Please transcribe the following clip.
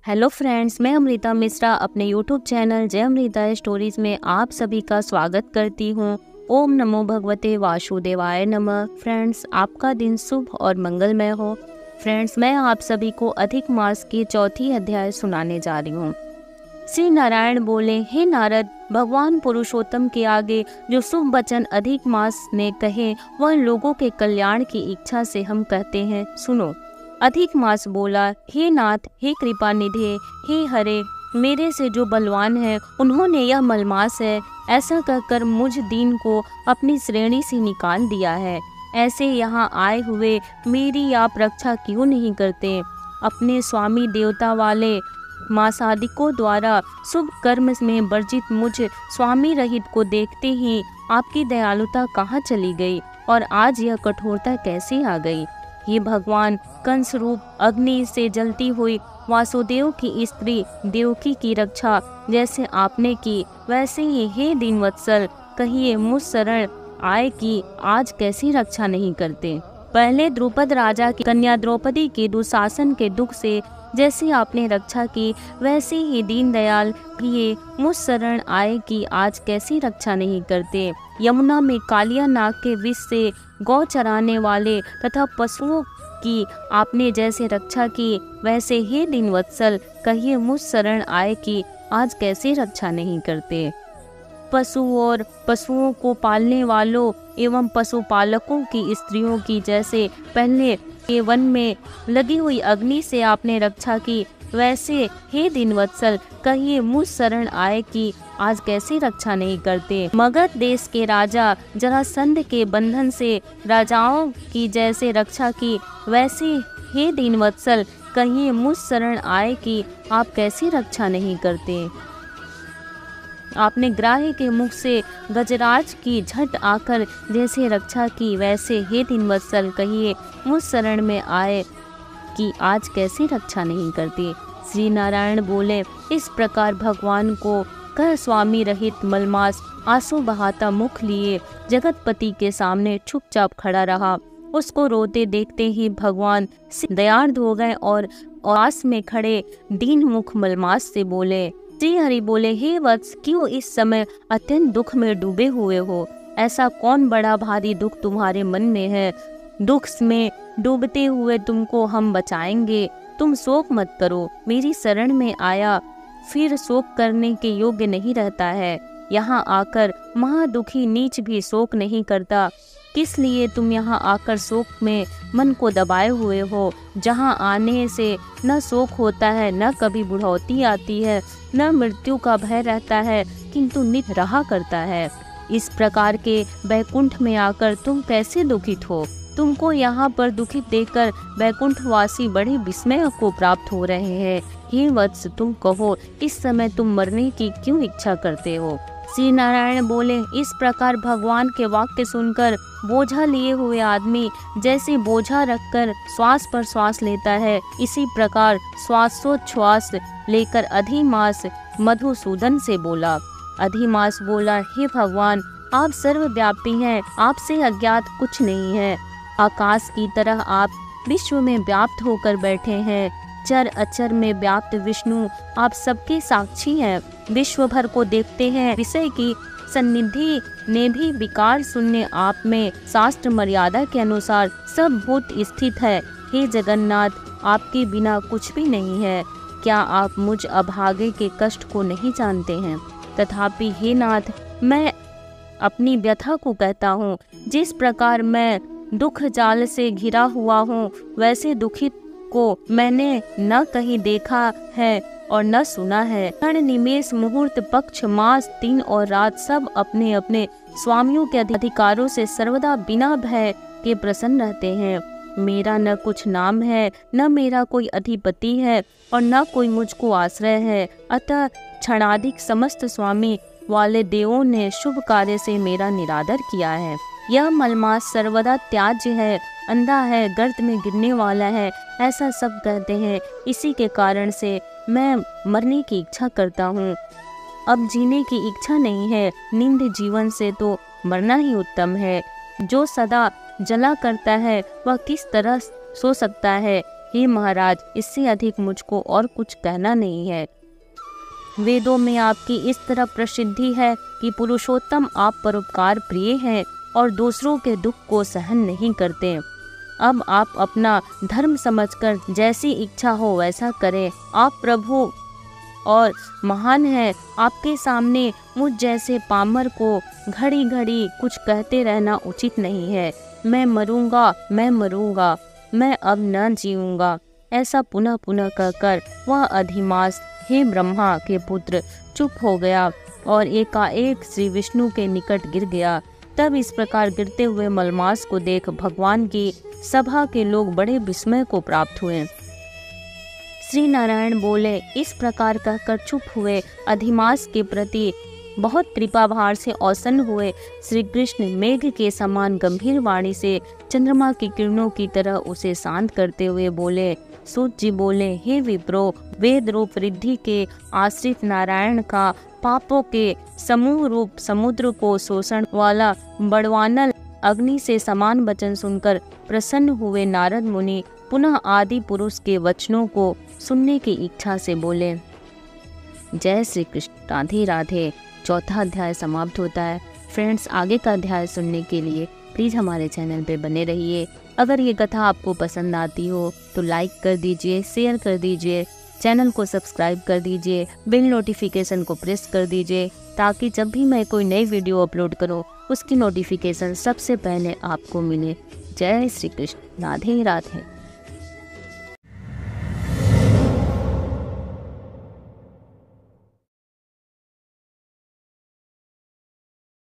Hello friends, मैं अमृता मिश्रा अपने YouTube channel जय अमृता स्टोरीज में आप सभी का स्वागत करती हूँ। ओम नमो भगवते वासुदेवाय नमः। फ्रेंड्स, आपका दिन शुभ और मंगलमय हो। फ्रेंड्स, मैं आप सभी को अधिक मास की चौथी अध्याय सुनाने जा रही हूँ। श्री नारायण बोले, हे नारद, भगवान पुरुषोत्तम के आगे जो शुभ वचन अधिक मास ने कहे वह लोगों के कल्याण की इच्छा से हम कहते हैं, सुनो। अधिक मास बोला, हे नाथ, हे कृपा निधे, हे हरे, मेरे से जो बलवान है उन्होंने यह मलमास है ऐसा कहकर मुझ दीन को अपनी श्रेणी से निकाल दिया है। ऐसे यहाँ आए हुए मेरी आप रक्षा क्यों नहीं करते? अपने स्वामी देवता वाले मासादिकों द्वारा शुभ कर्म में वर्जित मुझ स्वामी रहित को देखते ही आपकी दयालुता कहाँ चली गई और आज यह कठोरता कैसे आ गई? ये भगवान कंस रूप अग्नि से जलती हुई वासुदेव की स्त्री देवकी की रक्षा जैसे आपने की, वैसे ही हे दीनवत्सल, कहिए मुझ शरण आए कि आज कैसी रक्षा नहीं करते? पहले द्रुपद राजा की कन्या द्रौपदी के दुशासन के दुख से जैसे आपने रक्षा की, वैसे ही दीनदयाल भी मुझ शरण आए कि आज कैसी रक्षा नहीं करते? यमुना में कालिया नाग के विष से गौ चराने वाले तथा पशुओं की आपने जैसे रक्षा की, वैसे ही दीनवत्सल, कहिए मुझ शरण आए कि आज कैसी रक्षा नहीं करते? पशु और पशुओं को पालने वालों एवं पशुपालकों की स्त्रियों की जैसे पहले के वन में लगी हुई अग्नि से आपने रक्षा की, वैसे हे दीनवत्सल, कहिए मुझ शरण आए कि आज कैसी रक्षा नहीं करते? मगध देश के राजा जरासंध के बंधन से राजाओं की जैसे रक्षा की, वैसे हे दीनवत्सल, कहिए मुझ शरण आए कि आप कैसी रक्षा नहीं करते? आपने ग्राह्य के मुख से गजराज की झट आकर जैसे रक्षा की, वैसे हे दीनवत्सल, कहिए मुझ शरण में आए कि आज कैसी रक्षा नहीं करती? श्री नारायण बोले, इस प्रकार भगवान को कह स्वामी रहित मलमास आंसू बहाता मुख लिए जगतपति के सामने चुपचाप खड़ा रहा। उसको रोते देखते ही भगवान दयार्द हो गए और पास में खड़े दीन मुख मलमास से बोले, श्री हरि बोले, हे वत्स, क्यों इस समय अत्यंत दुख में डूबे हुए हो? ऐसा कौन बड़ा भारी दुख तुम्हारे मन में है? दुख में डूबते हुए तुमको हम बचाएंगे। तुम शोक मत करो। मेरी शरण में आया फिर शोक करने के योग्य नहीं रहता है। यहाँ आकर महादुखी नीच भी शोक नहीं करता। किस लिए तुम यहाँ आकर शोक में मन को दबाए हुए हो? जहाँ आने से न शोक होता है, न कभी बुढ़ौती आती है, न मृत्यु का भय रहता है, किंतु नित रहा करता है। इस प्रकार के बैकुंठ में आकर तुम कैसे दुखित हो? तुमको यहाँ पर दुखित देखकर बैकुंठवासी बड़े विस्मय को प्राप्त हो रहे हैं। हे वत्स, तुम कहो, इस समय तुम मरने की क्यों इच्छा करते हो? श्री नारायण बोले, इस प्रकार भगवान के वाक्य सुनकर बोझा लिए हुए आदमी जैसे बोझा रखकर श्वास पर श्वास लेता है, इसी प्रकार श्वासोच्छ्वास लेकर अधिमास मधुसूदन से बोला। अधिमास बोला, हे भगवान, आप सर्वव्यापी हैं, आपसे अज्ञात कुछ नहीं है। आकाश की तरह आप विश्व में व्याप्त होकर बैठे हैं। चर अचर में व्याप्त विष्णु आप सबके साक्षी हैं। विश्व भर को देखते हैं। विषय की सन्निधि ने भी विकार शून्य आप में शास्त्र मर्यादा के अनुसार सब भूत स्थित है। हे जगन्नाथ, आपके बिना कुछ भी नहीं है। क्या आप मुझ अभागे के कष्ट को नहीं जानते हैं? तथापि हे नाथ, मैं अपनी व्यथा को कहता हूँ। जिस प्रकार मैं दुख जाल से घिरा हुआ हूँ, वैसे दुखित को मैंने न कहीं देखा है और न सुना है। क्षण, निमेष, मुहूर्त, पक्ष, मास, दिन और रात सब अपने अपने स्वामियों के अधिकारों से सर्वदा बिना भय के प्रसन्न रहते हैं। मेरा न कुछ नाम है, न मेरा कोई अधिपति है और न कोई मुझको आश्रय है। अतः क्षणाधिक समस्त स्वामी वाले देवों ने शुभ कार्य से मेरा निरादर किया है। यह मलमास सर्वदा त्याज्य है, अंधा है, गर्त में गिरने वाला है, ऐसा सब कहते हैं। इसी के कारण से मैं मरने की इच्छा करता हूँ। अब जीने की इच्छा नहीं है। निंद जीवन से तो मरना ही उत्तम है। जो सदा जला करता है वह किस तरह सो सकता है? हे महाराज, इससे अधिक मुझको और कुछ कहना नहीं है। वेदों में आपकी इस तरह प्रसिद्धि है कि पुरुषोत्तम आप परोपकार प्रिय हैं और दूसरों के दुख को सहन नहीं करते। अब आप अपना धर्म समझकर जैसी इच्छा हो वैसा करें। आप प्रभु और महान हैं। आपके सामने मुझ जैसे पामर को घड़ी घड़ी कुछ कहते रहना उचित नहीं है। मैं मरूंगा, मैं मरूंगा, मैं अब न जीऊंगा, ऐसा पुनः पुनः कहकर वह अधिमास, हे ब्रह्मा के पुत्र, चुप हो गया और एकाएक श्री विष्णु के निकट गिर गया। तब इस प्रकार गिरते हुए मलमास को देख भगवान की सभा के लोग बड़े विस्मय को प्राप्त हुए। श्री नारायण बोले, इस प्रकार कहकर चुप हुए अधिमास के प्रति बहुत कृपा भार से औसन्न हुए श्री कृष्ण मेघ के समान गंभीर वाणी से चंद्रमा की किरणों की तरह उसे शांत करते हुए बोले। सूत जी बोले, हे विप्रो, वेद रूप रिद्धि के आश्रित नारायण का पापों के समूह रूप समुद्र को शोषण वाला बड़वानल अग्नि से समान वचन सुनकर प्रसन्न हुए नारद मुनि पुनः आदि पुरुष के वचनों को सुनने की इच्छा से बोले। जय श्री कृष्ण। राधे राधे। चौथा अध्याय समाप्त होता है। फ्रेंड्स, आगे का अध्याय सुनने के लिए प्लीज़ हमारे चैनल पे बने रहिए। अगर ये कथा आपको पसंद आती हो तो लाइक कर दीजिए, शेयर कर दीजिए, चैनल को सब्सक्राइब कर दीजिए, बेल नोटिफिकेशन को प्रेस कर दीजिए ताकि जब भी मैं कोई नई वीडियो अपलोड करूं उसकी नोटिफिकेशन सबसे पहले आपको मिले। जय श्री कृष्ण। राधे राधे।